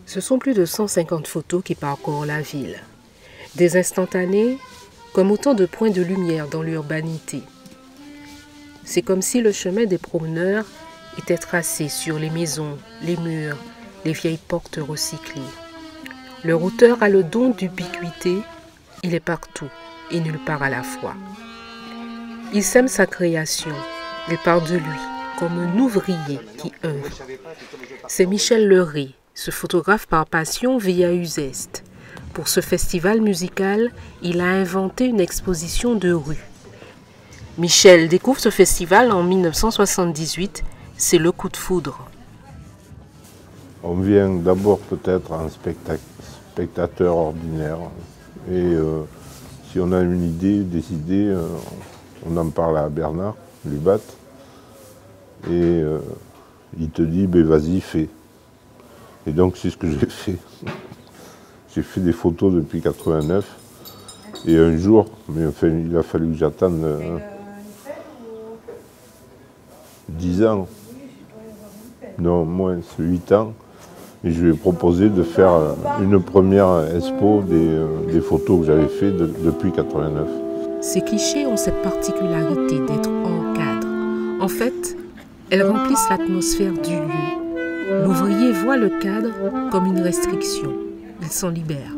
Ce sont plus de 150 photos qui parcourent la ville. Des instantanés comme autant de points de lumière dans l'urbanité. C'est comme si le chemin des promeneurs était tracé sur les maisons, les murs, les vieilles portes recyclées. Leur auteur a le don d'ubiquité, il est partout et nulle part à la fois. Il sème sa création, il part de lui comme un ouvrier qui œuvre. C'est Michel Leray, ce photographe par passion vit à Uzès. Pour ce festival musical, il a inventé une exposition de rue. Michel découvre ce festival en 1978, c'est le coup de foudre. On vient d'abord peut-être en spectateur ordinaire et si on a une idée, des idées, on en parle à Bernard Lubat et il te dit ben, vas-y fais. Et donc c'est ce que j'ai fait. J'ai fait des photos depuis 89 et un jour, mais enfin, il a fallu que j'attende 10 ans, non moins 8 ans, et je lui ai proposé de faire une première expo des photos que j'avais faites depuis 89. Ces clichés ont cette particularité d'être en cadre. En fait, elles remplissent l'atmosphère du lieu. L'ouvrier voit le cadre comme une restriction. Il s'en libère.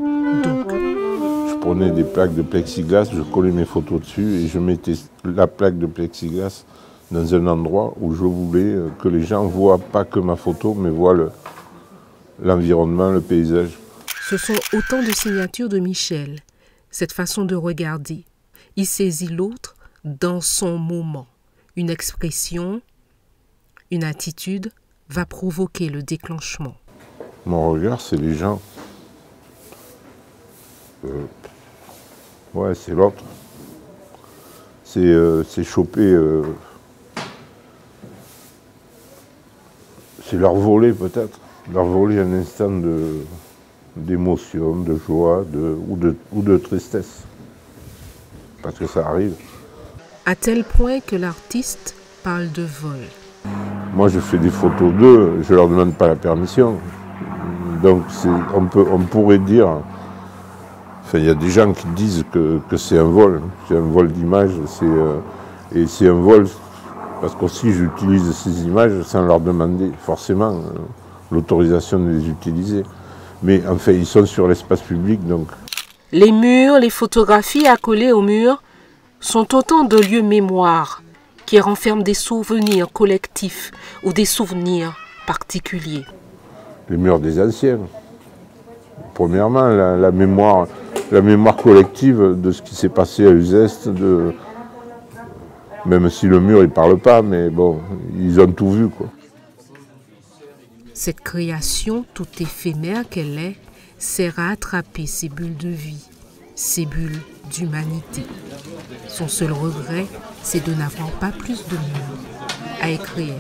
Donc, je prenais des plaques de plexiglas, je collais mes photos dessus et je mettais la plaque de plexiglas dans un endroit où je voulais que les gens ne voient pas que ma photo, mais voient l'environnement, le paysage. Ce sont autant de signatures de Michel. Cette façon de regarder. Il saisit l'autre dans son moment. Une expression, une attitude va provoquer le déclenchement. Mon regard, c'est les gens. Ouais, c'est l'autre. C'est choper. C'est leur voler peut-être. Leur voler un instant d'émotion, de joie ou de tristesse. Parce que ça arrive. À tel point que l'artiste parle de vol. Moi, je fais des photos d'eux, je ne leur demande pas la permission. Donc, on pourrait dire... Enfin, il y a des gens qui disent que c'est un vol d'image, et c'est un vol parce qu'aussi j'utilise ces images sans leur demander forcément l'autorisation de les utiliser. Mais enfin, ils sont sur l'espace public, donc... Les murs, les photographies accolées aux murs sont autant de lieux mémoire qui renferment des souvenirs collectifs ou des souvenirs particuliers. Les murs des anciens. Premièrement, la mémoire collective de ce qui s'est passé à Uzès, même si le mur ne parle pas, mais bon, ils ont tout vu, quoi. Cette création, tout éphémère qu'elle est, sert à attraper ces bulles de vie, ces bulles d'humanité. Son seul regret, c'est de n'avoir pas plus de murs à écrire.